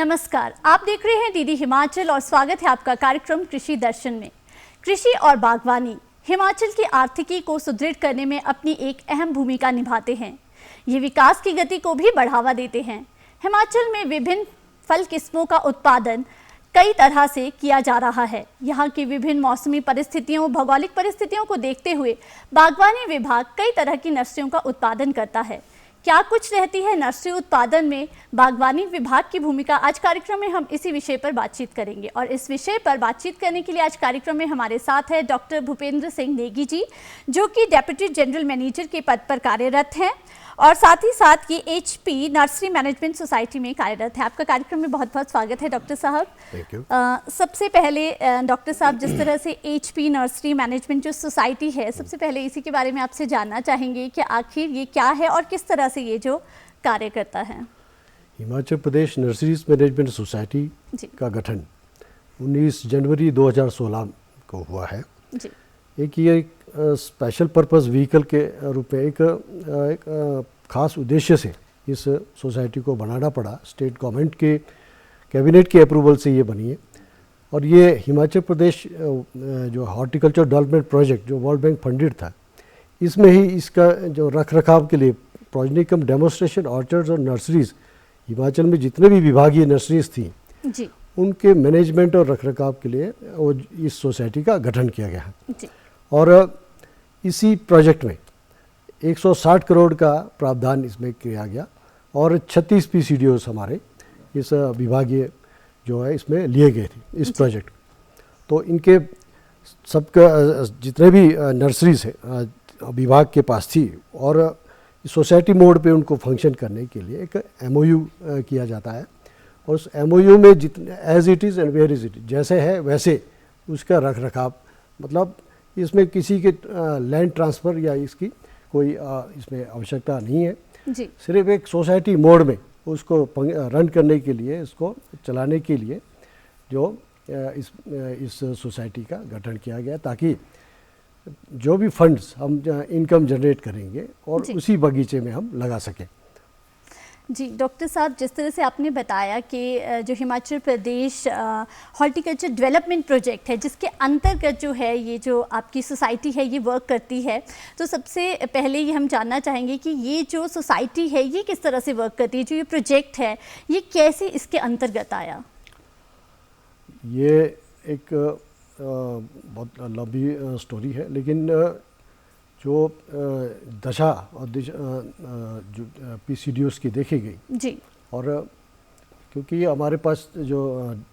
नमस्कार, आप देख रहे हैं डीडी हिमाचल और स्वागत है आपका कार्यक्रम कृषि दर्शन में। कृषि और बागवानी हिमाचल की आर्थिकी को सुदृढ़ करने में अपनी एक अहम भूमिका निभाते हैं। ये विकास की गति को भी बढ़ावा देते हैं। हिमाचल में विभिन्न फल किस्मों का उत्पादन कई तरह से किया जा रहा है। यहाँ की विभिन्न मौसमी परिस्थितियों, भौगोलिक परिस्थितियों को देखते हुए बागवानी विभाग कई तरह की नर्सरियों का उत्पादन करता है। क्या कुछ रहती है नर्सरी उत्पादन में बागवानी विभाग की भूमिका? आज कार्यक्रम में हम इसी विषय पर बातचीत करेंगे और इस विषय पर बातचीत करने के लिए आज कार्यक्रम में हमारे साथ है डॉक्टर भूपेंद्र सिंह नेगी जी, जो कि डेप्यूटी जनरल मैनेजर के पद पर कार्यरत हैं और साथ ही साथ ये HP नर्सरी मैनेजमेंट सोसाइटी में कार्यरत है। आपका कार्यक्रम में बहुत बहुत स्वागत है डॉक्टर साहब। Thank you. सबसे पहले डॉक्टर साहब, जिस तरह से HP नर्सरी मैनेजमेंट जो सोसाइटी है, सबसे पहले इसी के बारे में आपसे जानना चाहेंगे कि आखिर ये क्या है और किस तरह से ये जो कार्य करता है। Himachal Pradesh nurseries management society का गठन 19 जनवरी 2016 को हुआ है। जी। एक ये स्पेशल पर्पस व्हीकल के रूप में एक खास उद्देश्य से इस सोसाइटी को बनाना पड़ा। स्टेट गवर्नमेंट के कैबिनेट के अप्रूवल से ये बनी है और ये हिमाचल प्रदेश जो हॉर्टिकल्चर डेवलपमेंट प्रोजेक्ट जो वर्ल्ड बैंक फंडेड था, इसमें ही इसका जो रख रखाव के लिए प्रोजेनी कम डेमोन्स्ट्रेशन ऑर्चर्ड्स और नर्सरीज हिमाचल में जितने भी विभागीय नर्सरीज थी जी। उनके मैनेजमेंट और रख रखाव के लिए वो इस सोसाइटी का गठन किया गया है। जी। और इसी प्रोजेक्ट में 160 करोड़ का प्रावधान इसमें किया गया और 36 PCDOs हमारे इस विभागीय जो है इसमें लिए गए थे इस प्रोजेक्ट। तो इनके सबका जितने भी नर्सरीज है विभाग के पास थी और सोसाइटी मोड पे उनको फंक्शन करने के लिए एक MOU किया जाता है और उस MOU में जितने as it is and where is it, जैसे है वैसे उसका रख रखाव, मतलब इसमें किसी के लैंड ट्रांसफ़र या इसकी कोई इसमें आवश्यकता नहीं है जी। सिर्फ एक सोसाइटी मोड में उसको रन करने के लिए, इसको चलाने के लिए जो इस सोसाइटी का गठन किया गया, ताकि जो भी फंड्स हम इनकम जनरेट करेंगे और उसी बगीचे में हम लगा सकें। जी डॉक्टर साहब, जिस तरह से आपने बताया कि जो Himachal Pradesh horticulture development project है, जिसके अंतर्गत जो है ये जो आपकी सोसाइटी है ये वर्क करती है, तो सबसे पहले ये हम जानना चाहेंगे कि ये जो सोसाइटी है ये किस तरह से वर्क करती है, जो ये प्रोजेक्ट है ये कैसे इसके अंतर्गत आया? ये एक बहुत लंबी स्टोरी है, लेकिन जो दशा और जो PCDOs की देखी गई जी। और क्योंकि हमारे पास जो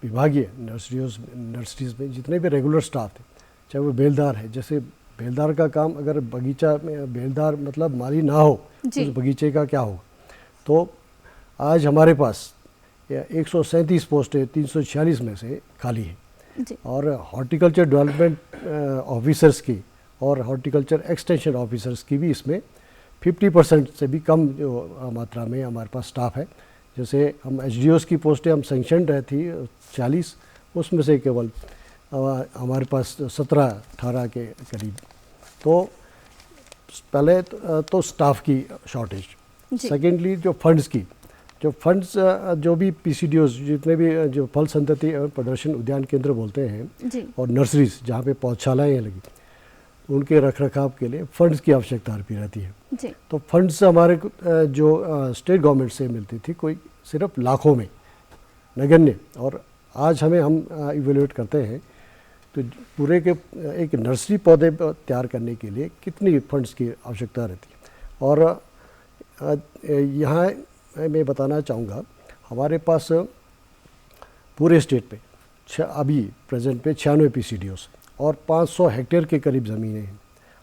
विभागीय नर्सरीज में जितने भी रेगुलर स्टाफ थे, चाहे वो बेलदार है, जैसे बेलदार का काम, अगर बगीचा में बेलदार मतलब माली ना हो उस बगीचे का क्या हो। तो आज हमारे पास 137 पोस्टें 346 में से खाली है जी। और हॉर्टिकल्चर डेवलपमेंट ऑफिसर्स की और हॉर्टिकल्चर एक्सटेंशन ऑफिसर्स की भी इसमें 50% से भी कम जो मात्रा में हमारे पास स्टाफ है। जैसे हम HDOs की पोस्टें हम सेंक्शन रहती 40, उसमें से केवल हमारे पास 17-18 के करीब। तो पहले तो स्टाफ की शॉर्टेज, सेकेंडली जो फंड्स जो भी PCDOs जितने भी जो फल संतति और प्रदर्शन उद्यान केंद्र बोलते हैं और नर्सरीज जहाँ पे पौधशालाएँ लगी, उनके रख रखाव के लिए फंड्स की आवश्यकता भी रहती है जी। तो फंड्स हमारे जो स्टेट गवर्नमेंट से मिलती थी कोई सिर्फ लाखों में नगण्य, और आज हम इवेल्युएट करते हैं तो पूरे के एक नर्सरी पौधे तैयार करने के लिए कितनी फंड्स की आवश्यकता रहती है। और यहाँ मैं बताना चाहूँगा, हमारे पास पूरे स्टेट पे अभी प्रेजेंट पे 96 PCDOs और 500 हेक्टेयर के करीब ज़मीनें हैं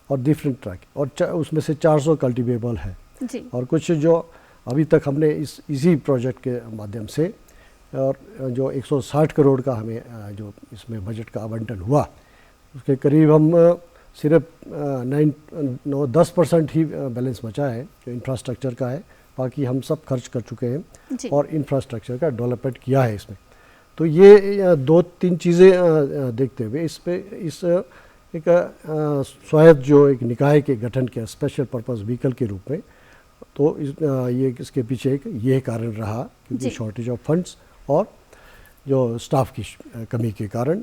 और डिफरेंट तरह की, और उसमें से 400 कल्टिवेबल है जी। और कुछ जो अभी तक हमने इसी प्रोजेक्ट के माध्यम से और जो 160 करोड़ का हमें जो इसमें बजट का आवंटन हुआ, उसके करीब हम सिर्फ 9-10% ही बैलेंस बचा है जो इंफ्रास्ट्रक्चर का है, बाकी हम सब खर्च कर चुके हैं और इंफ्रास्ट्रक्चर का डेवलपमेंट किया है इसमें। तो ये 2-3 चीज़ें देखते हुए इस एक स्वायत्त जो एक निकाय के गठन के स्पेशल पर्पस व्हीकल के रूप में, तो ये इसके पीछे एक ये कारण रहा क्योंकि शॉर्टेज ऑफ फंड्स और जो स्टाफ की कमी के कारण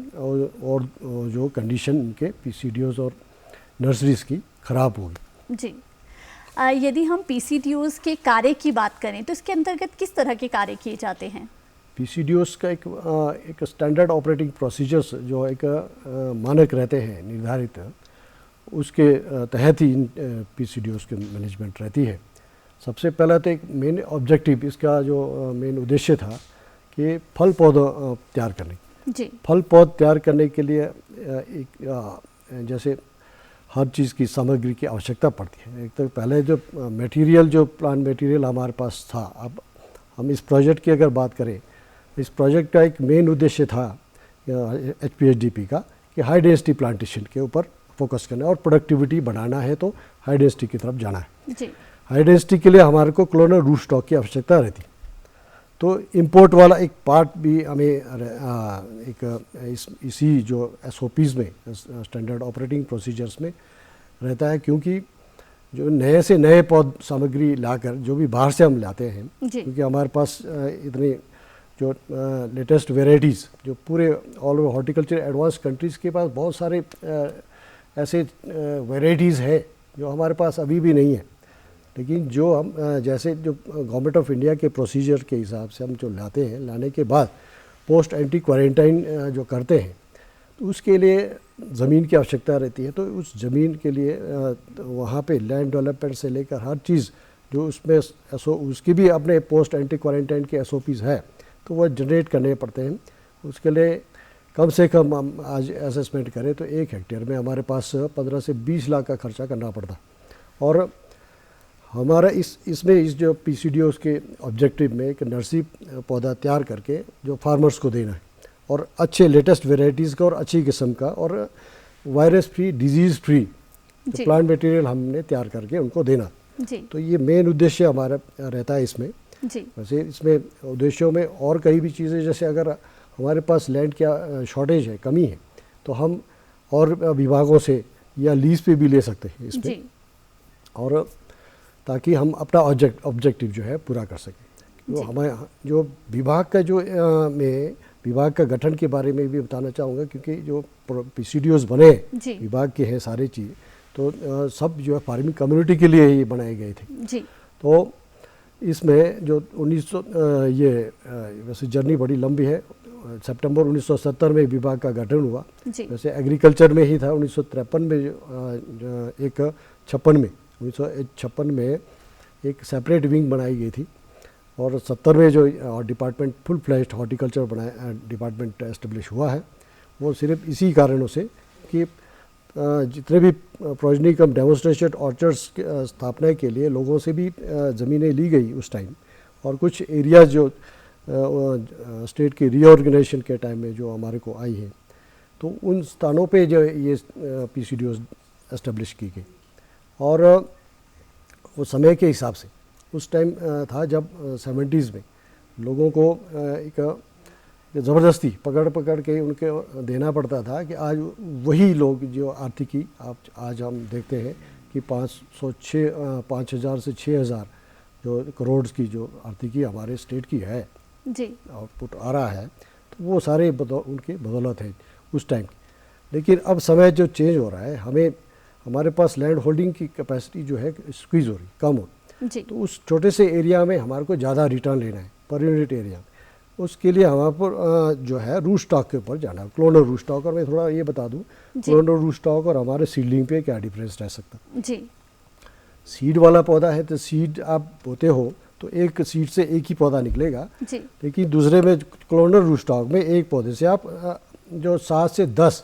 और जो कंडीशन इनके पीसीडीओज और नर्सरीज की ख़राब होगी। जी, यदि हम पीसीडीओज के कार्य की बात करें तो इसके अंतर्गत किस तरह के कार्य किए जाते हैं? पीसीडीओज का एक स्टैंडर्ड ऑपरेटिंग प्रोसीजर्स जो एक मानक रहते हैं निर्धारित, उसके तहत ही इन पीसीडीओज की मैनेजमेंट रहती है। सबसे पहला तो एक मेन ऑब्जेक्टिव, इसका जो मेन उद्देश्य था कि फल पौधा तैयार करने। जी, फल पौध तैयार करने के लिए एक जैसे हर चीज़ की सामग्री की आवश्यकता पड़ती है। एक तो पहले जो मटेरियल, जो प्लांट मटेरियल हमारे पास था, अब हम इस प्रोजेक्ट की अगर बात करें, इस प्रोजेक्ट का एक मेन उद्देश्य था HPHDP का कि हाई डेंसिटी प्लांटेशन के ऊपर फोकस करना और प्रोडक्टिविटी बढ़ाना है, तो हाई डेंसिटी की तरफ जाना है। जी, हाई डेंसिटी के लिए हमारे को क्लोनर रूट स्टॉक की आवश्यकता रहती। तो इंपोर्ट वाला एक पार्ट भी हमें इसी जो SOPs में, स्टैंडर्ड ऑपरेटिंग प्रोसीजर्स में रहता है, क्योंकि जो नए से नए पौध सामग्री लाकर जो भी बाहर से हम लाते हैं, क्योंकि हमारे पास इतने जो लेटेस्ट वेराइटीज़ जो पूरे all over horticulture advance countries के पास बहुत सारे ऐसे वेराइटीज़ हैं जो हमारे पास अभी भी नहीं है। लेकिन जो हम जैसे जो गवर्नमेंट ऑफ इंडिया के प्रोसीजर के हिसाब से हम जो लाते हैं, लाने के बाद पोस्ट एंटी क्वारंटाइन जो करते हैं, तो उसके लिए ज़मीन की आवश्यकता रहती है। तो उस ज़मीन के लिए वहाँ पे लैंड डेवलपमेंट से लेकर हर चीज़ जो उसमें उसकी भी अपने पोस्ट एंटी क्वारंटाइन के SOPs है, तो वह जनरेट करने पड़ते हैं। उसके लिए कम से कम हम आज असेसमेंट करें तो 1 हेक्टेयर में हमारे पास 15 से 20 लाख का खर्चा करना पड़ता। और हमारा इसमें इस जो पीसीडीओज के ऑब्जेक्टिव में एक नर्सरी पौधा तैयार करके जो फार्मर्स को देना है, और अच्छे लेटेस्ट वेराइटीज़ का और अच्छी किस्म का और virus free, disease free plant material हमने तैयार करके उनको देना। जी, तो ये मेन उद्देश्य हमारा रहता है इसमें। जी, वैसे इसमें उद्देश्यों में और कई भी चीज़ें, जैसे अगर हमारे पास लैंड क्या शॉर्टेज है, कमी है, तो हम और विभागों से या लीज पे भी ले सकते हैं इसमें, जी, और ताकि हम अपना ऑब्जेक्टिव जो है पूरा कर सकें। तो हमारे जो विभाग का जो विभाग का गठन के बारे में भी बताना चाहूँगा, क्योंकि जो पीसीडीओज बने विभाग के हैं सारे चीज़, तो सब जो है फार्मिंग कम्युनिटी के लिए ही बनाए गए थे। जी, तो इसमें जो 1900 ये वैसे जर्नी बड़ी लंबी है। सितंबर 1970 में विभाग का गठन हुआ। वैसे एग्रीकल्चर में ही था 1953 में, एक 1956 में एक सेपरेट विंग बनाई गई थी, और 70 में जो department full flashed horticulture department establish हुआ है, वो सिर्फ इसी कारणों से कि जितने भी प्रोजनी कम डेमोन्स्ट्रेशन ऑर्चर्ड्स स्थापना के लिए लोगों से भी ज़मीनें ली गई उस टाइम, और कुछ एरियाज जो स्टेट की रीऑर्गेनाइजेशन के टाइम में जो हमारे को आई है, तो उन स्थानों पे जो ये पीसीडीओज एस्टेब्लिश की गई। और वो समय के हिसाब से उस टाइम था जब 70s में लोगों को एक ज़बरदस्ती पकड़ के उनके देना पड़ता था कि आज वही लोग जो आर्थिकी आज हम देखते हैं कि 5,000 से 6,000 जो करोड़ की जो आर्थिकी हमारे स्टेट की है, जी, आउटपुट आ रहा है, तो वो सारे उनके बदौलत है उस टाइम की। लेकिन अब समय जो चेंज हो रहा है, हमारे पास लैंड होल्डिंग की कैपेसिटी जो है स्क्वीज़ हो रही, कम हो, तो उस छोटे से एरिया में हमारे को ज़्यादा रिटर्न लेना है पर यूनिट एरिया। उसके लिए हमारे पर जो है रूट स्टॉक के ऊपर जाना है, क्लोनर रूट स्टॉक। और मैं थोड़ा ये बता दूं, क्लोनर रूट स्टॉक और हमारे सीडलिंग पे क्या डिफरेंस रह सकता है। जी, सीड वाला पौधा है तो सीड आप बोते हो तो एक सीड से एक ही पौधा निकलेगा, जी, लेकिन दूसरे में क्लोनर रूट स्टॉक में एक पौधे से आप जो 7 से 10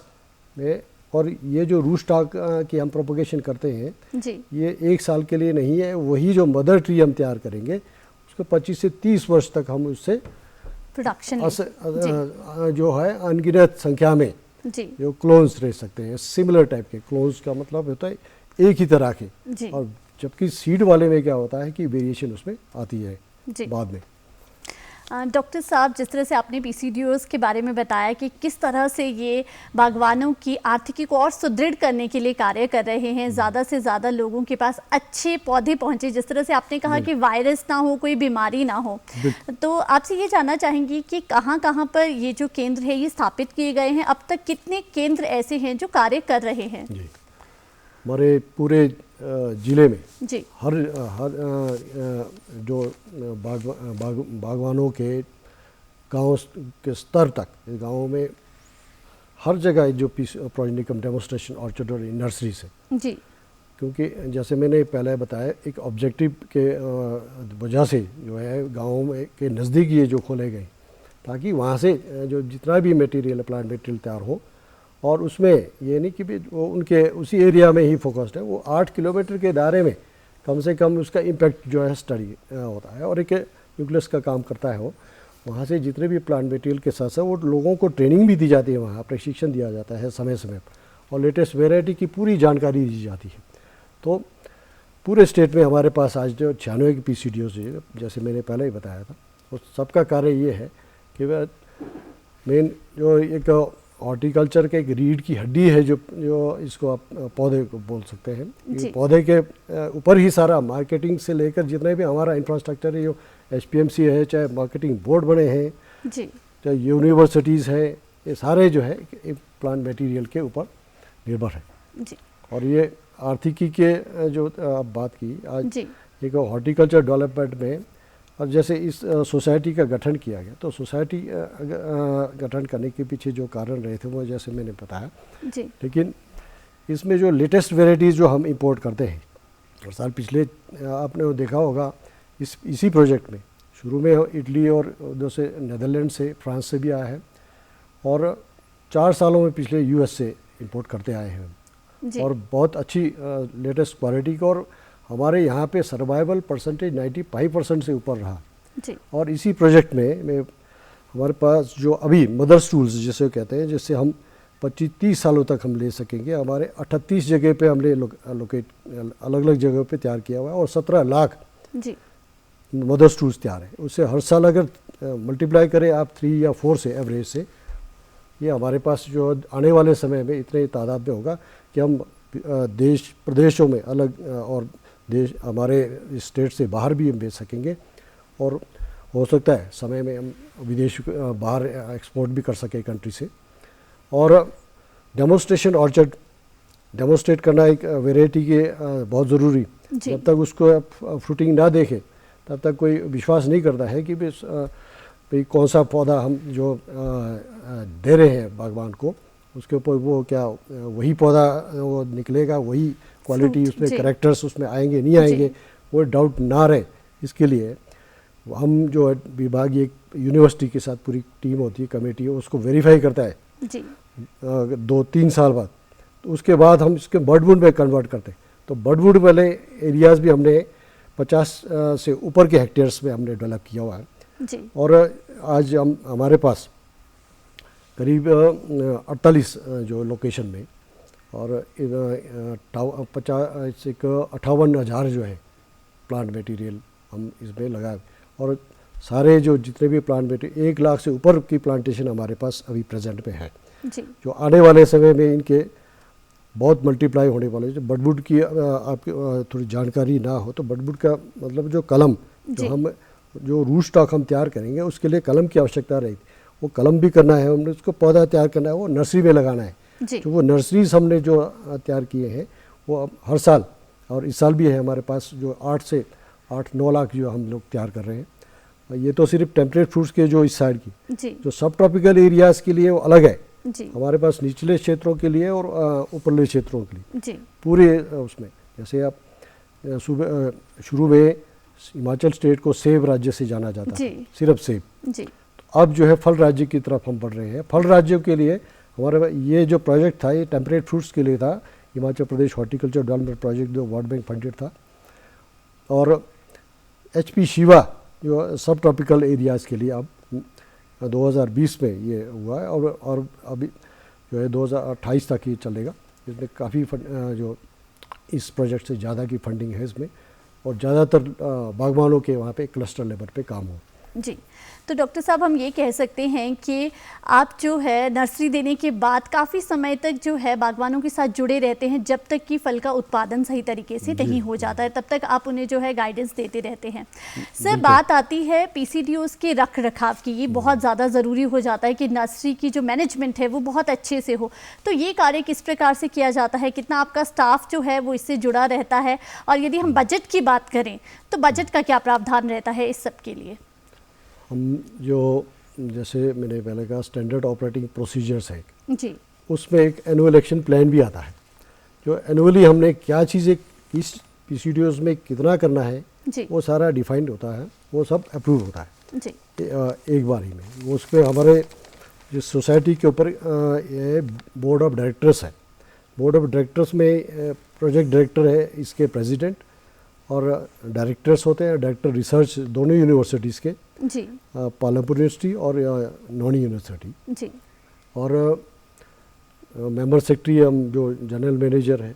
में, और ये जो रूट स्टॉक की हम प्रोपगेशन करते हैं, जी, ये 1 साल के लिए नहीं है। वही जो मदर ट्री हम तैयार करेंगे उसको 25 से 30 वर्ष तक हम उससे प्रोडक्शन जो है अनगिनत संख्या में जी, जो क्लोन्स रह सकते हैं। सिमिलर टाइप के क्लोन्स का मतलब होता है एक ही तरह के, जी, और जबकि सीड वाले में क्या होता है कि वेरिएशन उसमें आती है जी। बाद में। डॉक्टर साहब, जिस तरह से आपने पीसीडीओज के बारे में बताया कि किस तरह से ये बागवानों की आर्थिकी को और सुदृढ़ करने के लिए कार्य कर रहे हैं, ज़्यादा से ज़्यादा लोगों के पास अच्छे पौधे पहुंचे, जिस तरह से आपने कहा कि वायरस ना हो, कोई बीमारी ना हो, तो आपसे ये जानना चाहेंगी कि कहाँ कहाँ पर ये जो केंद्र है ये स्थापित किए गए हैं, अब तक कितने केंद्र ऐसे हैं जो कार्य कर रहे हैं? जी, हमारे पूरे ज़िले में जी, हर जो बागवानों के गांव के स्तर तक, गांवों में हर जगह जो प्रोजेनिकम डेमोस्ट्रेशन ऑर्चर्ड और नर्सरीज है। जी, क्योंकि जैसे मैंने पहले बताया, एक ऑब्जेक्टिव के वजह से जो है गाँव में के नज़दीक ये जो खोले गए, ताकि वहाँ से जो जितना भी मटेरियल, प्लांट मटेरियल तैयार हो, और उसमें ये नहीं कि वो उनके उसी एरिया में ही फोकस्ड है, वो 8 किलोमीटर के दायरे में कम से कम उसका इम्पैक्ट जो है स्टडी होता है, और एक न्यूक्लियस का काम करता है वो। वहाँ से जितने भी प्लांट मटेरियल के साथ साथ वो लोगों को ट्रेनिंग भी दी जाती है, वहाँ प्रशिक्षण दिया जाता है समय समय पर, और लेटेस्ट वेराइटी की पूरी जानकारी दी जाती है। तो पूरे स्टेट में हमारे पास आज जो 96 की PCDOs है, जैसे मैंने पहले ही बताया था, उस सबका कार्य ये है कि वह मेन जो एक हॉर्टिकल्चर के एक रीढ़ की हड्डी है, जो इसको आप पौधे को बोल सकते हैं, ये पौधे के ऊपर ही सारा मार्केटिंग से लेकर जितने भी हमारा इंफ्रास्ट्रक्चर है, जो HPMC है, चाहे मार्केटिंग बोर्ड बने हैं, चाहे यूनिवर्सिटीज़ है, ये सारे जो है प्लांट मटेरियल के ऊपर निर्भर है। जी, और ये आर्थिकी के जो आप बात की, आज एक हॉर्टिकल्चर डेवलपमेंट में, और जैसे इस सोसाइटी का गठन किया गया, तो सोसाइटी गठन करने के पीछे जो कारण रहे थे वो जैसे मैंने बताया जी, लेकिन इसमें जो लेटेस्ट वेराइटीज़ जो हम इंपोर्ट करते हैं, हर साल पिछले आपने वो देखा होगा, इसी प्रोजेक्ट में शुरू में इटली और उधर से नीदरलैंड से, फ्रांस से भी आया है, और 4 सालों में पिछले US से इंपोर्ट करते आए हैं, और बहुत अच्छी लेटेस्ट क्वालिटी का, और हमारे यहाँ पे सर्वाइवल परसेंटेज 95% से ऊपर रहा। जी, और इसी प्रोजेक्ट में हमारे पास जो अभी मदर्स टूल्स जिसे कहते हैं, जिससे हम 25-30 सालों तक हम ले सकेंगे, हमारे 38 जगह पे हमने लोकेट अलग अलग जगह पे तैयार किया हुआ है, और 17 लाख मदर्स टूल्स तैयार है। उससे हर साल अगर मल्टीप्लाई करें आप 3 या 4 से, एवरेज से, ये हमारे पास जो आने वाले समय में इतने तादाद में होगा कि हम देश प्रदेशों में अलग, और देश हमारे स्टेट से बाहर भी हम बेच सकेंगे, और हो सकता है समय में हम विदेश बाहर एक्सपोर्ट भी कर सकें कंट्री से। और डेमोस्ट्रेशन ऑर्चर्ड डेमोस्ट्रेट करना एक वेराइटी के बहुत ज़रूरी, जब तक उसको आप फ्रूटिंग ना देखें तब तक कोई विश्वास नहीं करता है कि भाई कौन सा पौधा हम जो दे रहे हैं बागवान को, उसके ऊपर वो क्या वही पौधा वो निकलेगा, वही क्वालिटी उसमें, कैरेक्टर्स उसमें आएंगे नहीं आएंगे, वो डाउट ना रहे। इसके लिए हम जो विभागीय यूनिवर्सिटी के साथ पूरी टीम होती है, कमेटी है, उसको वेरीफाई करता है 2-3 साल बाद, तो उसके बाद हम इसके बर्डवुड में कन्वर्ट करते हैं। तो बर्डवुड वाले एरियाज़ भी हमने 50 से ऊपर के हेक्टेयर्स में हमने डेवलप किया हुआ है जी। और आज हमारे पास करीब 48 जो लोकेशन में, और 58,000 जो है प्लांट मटेरियल हम इसमें लगाए, और सारे जो जितने भी प्लांट मटेरियल 1 लाख से ऊपर की प्लांटेशन हमारे पास अभी प्रेजेंट में है जी। जो आने वाले समय में इनके बहुत मल्टीप्लाई होने वाले। जो बडवुड की आपकी थोड़ी जानकारी ना हो तो बडवुड का मतलब जो कलम, जो हम जो रूट स्टॉक हम तैयार करेंगे उसके लिए कलम की आवश्यकता रहेगी। वो कलम भी करना है, हमने उसको पौधा तैयार करना है, वो नर्सरी में लगाना है। तो वो नर्सरीज हमने जो तैयार किए हैं वो अब हर साल, और इस साल भी है हमारे पास जो 8 से 8-9 लाख जो हम लोग तैयार कर रहे हैं। ये तो सिर्फ टेम्परेट फ्रूट्स के जो इस साइड की, जो सब ट्रॉपिकल एरियाज़ के लिए वो अलग है हमारे पास, निचले क्षेत्रों के लिए और ऊपरले क्षेत्रों के लिए पूरे उसमें। जैसे आप शुरू में हिमाचल स्टेट को सेब राज्य से जाना जाता है, सिर्फ सेब। तो अब जो है फल राज्य की तरफ हम बढ़ रहे हैं। फल राज्यों के लिए हमारे ये जो प्रोजेक्ट था ये टेम्परेट फ्रूट्स के लिए था, Himachal Pradesh horticulture development project जो वर्ल्ड बैंक फंडेड था, और HP शिवा जो सब ट्रॉपिकल एरियाज़ के लिए अब 2020 में ये हुआ है, और अभी जो है 2028 तक ये चलेगा। इसमें काफ़ी जो इस प्रोजेक्ट से ज़्यादा की फंडिंग है इसमें, और ज़्यादातर बागवानों के वहाँ पे क्लस्टर लेवल पे काम हो। जी, तो डॉक्टर साहब हम ये कह सकते हैं कि आप जो है नर्सरी देने के बाद काफ़ी समय तक जो है बागवानों के साथ जुड़े रहते हैं, जब तक कि फल का उत्पादन सही तरीके से नहीं हो जाता है तब तक आप उन्हें जो है गाइडेंस देते रहते हैं। सर, बात आती है पीसीडीओज़ के रख रखाव की, ये बहुत ज़्यादा ज़रूरी हो जाता है कि नर्सरी की जो मैनेजमेंट है वो बहुत अच्छे से हो। तो ये कार्य किस प्रकार से किया जाता है, कितना आपका स्टाफ जो है वो इससे जुड़ा रहता है, और यदि हम बजट की बात करें तो बजट का क्या प्रावधान रहता है इस सब के लिए? हम जो जैसे मैंने पहले कहा स्टैंडर्ड ऑपरेटिंग प्रोसीजर्स है जी, उसमें एक एनुअल एक्शन प्लान भी आता है, जो एनुअली हमने क्या चीज़ें किस पीसीडीओज़ में कितना करना है जी, वो सारा डिफाइंड होता है, वो सब अप्रूव होता है जी, एक बार ही में। वो उसमें हमारे जो सोसाइटी के ऊपर ये बोर्ड ऑफ डायरेक्टर्स है, बोर्ड ऑफ डायरेक्टर्स में प्रोजेक्ट डायरेक्टर है, इसके प्रेसिडेंट और डायरेक्टर्स होते हैं, डायरेक्टर रिसर्च दोनों यूनिवर्सिटीज़ के, जी, पालमपुर यूनिवर्सिटी और नॉन यूनिवर्सिटी, जी, और मेंबर सेक्रेटरी हम जो जनरल मैनेजर है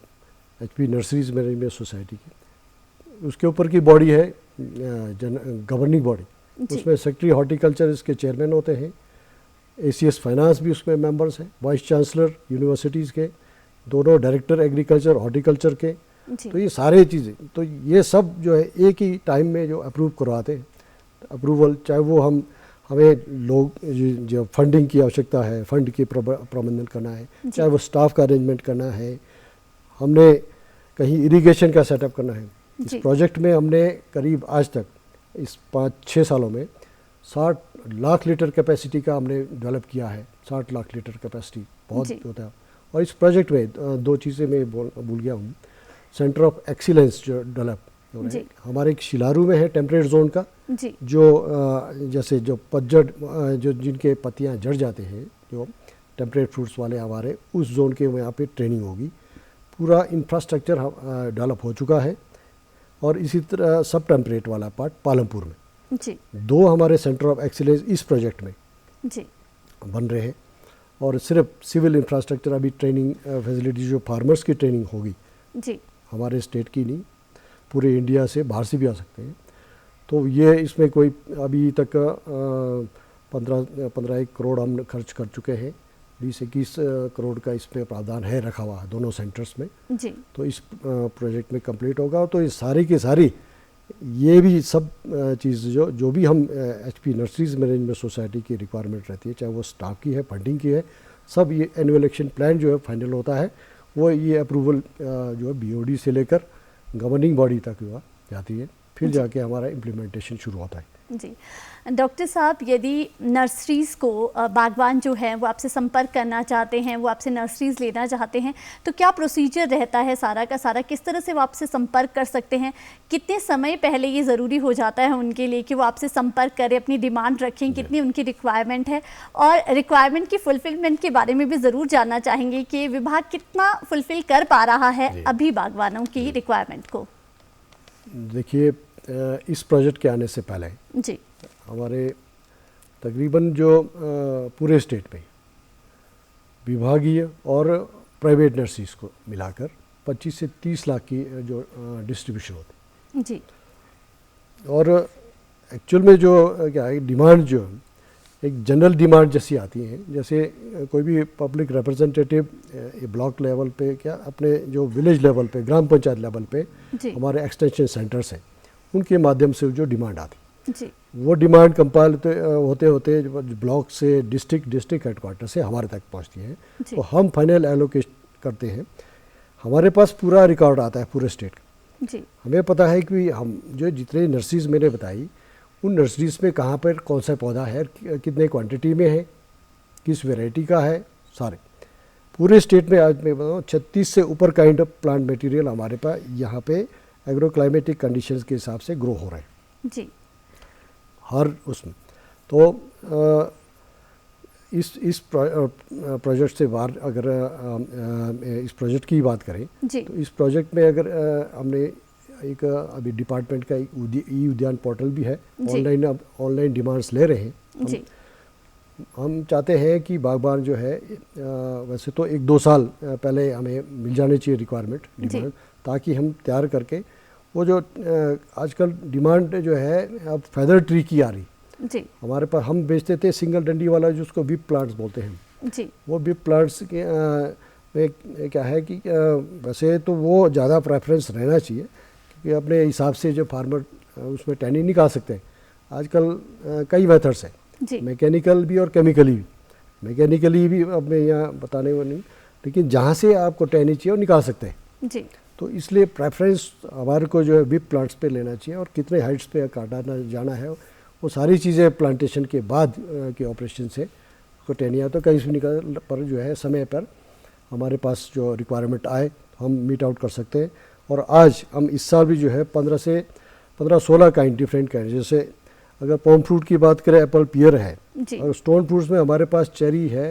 एचपी नर्सरीज मैनेजमेंट सोसाइटी की, उसके ऊपर की बॉडी है गवर्निंग बॉडी, उसमें सेक्रेटरी हॉर्टिकल्चर इसके चेयरमैन होते हैं, एसीएस फाइनेंस भी उसमें मेंबर्स हैं, वाइस चांसलर यूनिवर्सिटीज़ के, दोनों डायरेक्टर एग्रीकल्चर हॉर्टिकल्चर के। तो ये सारे चीज़ें, तो ये सब जो है एक ही टाइम में जो अप्रूव करवाते हैं, अप्रूवल चाहे वो हमें लोग जो फंडिंग की आवश्यकता है, फंड की प्रबंधन करना है, चाहे वो स्टाफ का अरेंजमेंट करना है, हमने कहीं इरिगेशन का सेटअप करना है। इस प्रोजेक्ट में हमने करीब आज तक इस 5-6 सालों में 60 लाख लीटर कैपेसिटी का हमने डेवलप किया है। 60 लाख लीटर कैपेसिटी बहुत होता है। और इस प्रोजेक्ट में दो चीज़ें मैं भूल गया हूँ, सेंटर ऑफ एक्सीलेंस जो डेवलप हमारे एक शिलारू में है टेम्परेट जोन का, जो जैसे जो पतझड़ जो जिनके पत्तियां जड़ जाते हैं, जो टेम्परेट फ्रूट्स वाले हमारे, उस जोन के यहाँ पे ट्रेनिंग होगी। पूरा इंफ्रास्ट्रक्चर डेवलप हो चुका है। और इसी तरह सब टेम्परेट वाला पार्ट पालमपुर में जी, 2 हमारे सेंटर ऑफ एक्सीलेंस इस प्रोजेक्ट में जी बन रहे हैं। और सिर्फ सिविल इंफ्रास्ट्रक्चर अभी ट्रेनिंग फैसिलिटी जो फार्मर्स की ट्रेनिंग होगी जी, हमारे स्टेट की नहीं, पूरे इंडिया से बाहर से भी आ सकते हैं। तो ये इसमें कोई अभी तक 15-1 करोड़ हम खर्च कर चुके हैं। 20-21 करोड़ का इसमें प्रावधान है रखा हुआ दोनों सेंटर्स में जी। तो इस प्रोजेक्ट में कंप्लीट होगा। तो ये सारी की सारी ये भी सब चीज़ जो भी हम एचपी नर्सरीज मैनेजमेंट सोसाइटी की रिक्वायरमेंट रहती है, चाहे वो स्टाफ की है, फंडिंग की है, सब ये एनुअल एक्शन प्लान जो है फाइनल होता है, वो ये अप्रूवल जो है बीओडी से लेकर गवर्निंग बॉडी तक हुआ जाती है, फिर जाके हमारा इम्प्लीमेंटेशन शुरू होता है। जी डॉक्टर साहब, यदि नर्सरीज़ को बागवान जो हैं वो आपसे संपर्क करना चाहते हैं, वो आपसे नर्सरीज़ लेना चाहते हैं, तो क्या प्रोसीजर रहता है सारा का सारा? किस तरह से वो आपसे संपर्क कर सकते हैं? कितने समय पहले ये ज़रूरी हो जाता है उनके लिए कि वो आपसे संपर्क करें, अपनी डिमांड रखें, कितनी उनकी रिक्वायरमेंट है? और रिक्वायरमेंट की फुलफिलमेंट के बारे में भी ज़रूर जानना चाहेंगे कि विभाग कितना फुलफ़िल कर पा रहा है अभी बागवानों की रिक्वायरमेंट को। देखिए, इस प्रोजेक्ट के आने से पहले जी हमारे तकरीबन जो पूरे स्टेट में विभागीय और प्राइवेट नर्सरीज को मिलाकर 25 से 30 लाख की जो डिस्ट्रीब्यूशन होती जी। और एक्चुअल में जो क्या है डिमांड जो एक जनरल डिमांड जैसी आती है, जैसे कोई भी पब्लिक रिप्रेजेंटेटिव ब्लॉक लेवल पे क्या अपने जो विलेज लेवल पे, ग्राम पंचायत लेवल पे हमारे एक्सटेंशन सेंटर्स हैं, उनके माध्यम से जो डिमांड आती जी, वो डिमांड कंपाइल होते होते ब्लॉक से डिस्ट्रिक्ट हेडक्वार्टर से हमारे तक पहुंचती है। तो हम फाइनल एलोकेट करते हैं। हमारे पास पूरा रिकॉर्ड आता है पूरे स्टेट का। जी। हमें पता है कि हम जो जितने नर्सरीज मैंने बताई, उन नर्सरीज में कहाँ पर कौन सा पौधा है, कितने क्वांटिटी में है, किस वैरायटी का है, सारे पूरे स्टेट में आज मैं बताऊँ 36 से ऊपर काइंड ऑफ प्लांट मटेरियल हमारे पास यहाँ पे एग्रो क्लाइमेटिक कंडीशंस के हिसाब से ग्रो हो रहे हैं जी। हर उसमें। तो इस प्रोजेक्ट से बाहर अगर इस प्रोजेक्ट की बात करें तो इस प्रोजेक्ट में अगर हमने एक अभी डिपार्टमेंट का ई उद्यान पोर्टल भी है, ऑनलाइन डिमांड्स ले रहे हैं हम चाहते हैं कि बागबान जो है वैसे तो 1-2 साल पहले हमें मिल जाने चाहिए रिक्वायरमेंट डिमांड, ताकि हम तैयार करके वो जो आजकल डिमांड जो है अब फेदर ट्री की आ रही, जी हमारे पास हम बेचते थे सिंगल डंडी वाला, जिसको विप प्लांट्स बोलते हैं। जी वो विप प्लांट्स के क्या है कि वैसे तो वो ज़्यादा प्रेफरेंस रहना चाहिए, क्योंकि अपने हिसाब से जो फार्मर उसमें टैनिंग निकाल सकते हैं। आजकल कई मेथड्स हैं, जी मैकेनिकल भी और केमिकली भी। मैकेनिकली भी अब मैं यहाँ बताने वो नहीं, लेकिन जहाँ से आपको टैनिंग चाहिए वो निकाल सकते हैं। जी तो इसलिए प्रेफरेंस हमारे को जो है विप प्लांट्स पे लेना चाहिए, और कितने हाइट्स पे काटना जाना है वो सारी चीज़ें प्लांटेशन के बाद के ऑपरेशन से को टैनिया तो कहीं से निकाल पर जो है समय पर हमारे पास जो रिक्वायरमेंट आए हम मीट आउट कर सकते हैं। और आज हम इस साल भी जो है 15-16 काइंड डिफरेंट काइंड, जैसे अगर पॉम फ्रूट की बात करें एप्पल पियर है, जी और स्टोन फ्रूट्स में हमारे पास चेरी है,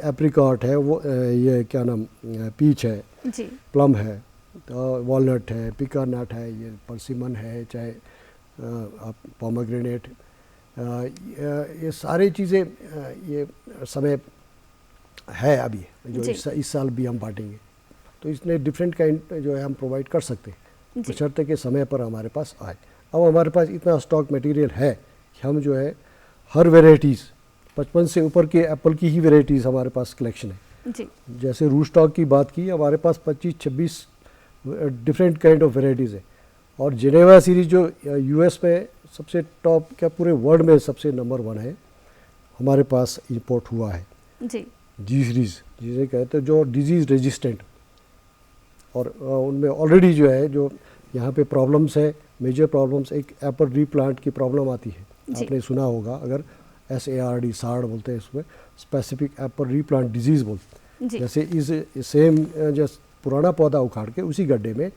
एप्रिकॉट है, वो ये क्या नाम पीच है, जी प्लम है, वॉलनट है, पिका नट है, ये परसिमन है, चाहे आप पोमेग्रेनेट, ये सारी चीज़ें ये समय है अभी जो जी। इस साल भी हम बांटेंगे। तो इसमें डिफरेंट काइंड जो है हम प्रोवाइड कर सकते हैं, जी बशर्ते के समय पर हमारे पास आए। अब हमारे पास इतना स्टॉक मटेरियल है कि हम जो है हर वेराइटीज़ 55 से ऊपर के एप्पल की ही वेराइटीज़ हमारे पास कलेक्शन है। जी जैसे रूट स्टॉक की बात की, हमारे पास 25-26 डिफरेंट काइंड ऑफ वेराइटीज़ है। और जेनेवा सीरीज जो यूएस में सबसे टॉप, क्या पूरे वर्ल्ड में सबसे नंबर 1 है, हमारे पास इंपोर्ट हुआ है। जी सीरीज़ जिसे कहते हैं, जो डिजीज़ रेजिस्टेंट, और उनमें ऑलरेडी जो है जो यहाँ पे प्रॉब्लम्स है, मेजर प्रॉब्लम्स, एक एप्पल रीप्लांट की प्रॉब्लम आती है, जी। आपने सुना होगा, अगर SARD सार्ड बोलते हैं, इसमें स्पेसिफिक एप्पल रीप्लांट डिजीज़ बोलते हैं। जी जैसे इस सेम जैसे पुराना पौधा उखाड़ के उसी गड्ढे में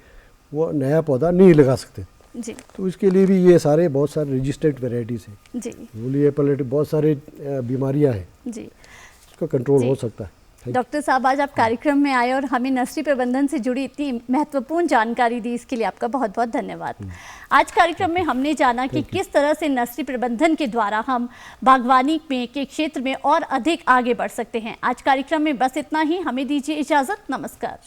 वो नया पौधा नहीं लगा सकते, जी तो इसके लिए भी ये सारे बहुत सारे रेजिस्टेंट वेराइटीज़ हैं। जी वूली एप्पल बहुत सारे बीमारियाँ हैं, जी इसका कंट्रोल जी। हो सकता है। डॉक्टर साहब, आज आप कार्यक्रम में आए और हमें नर्सरी प्रबंधन से जुड़ी इतनी महत्वपूर्ण जानकारी दी, इसके लिए आपका बहुत बहुत धन्यवाद। आज कार्यक्रम में हमने जाना कि किस तरह से नर्सरी प्रबंधन के द्वारा हम बागवानी में के क्षेत्र में और अधिक आगे बढ़ सकते हैं। आज कार्यक्रम में बस इतना ही, हमें दीजिए इजाज़त, नमस्कार।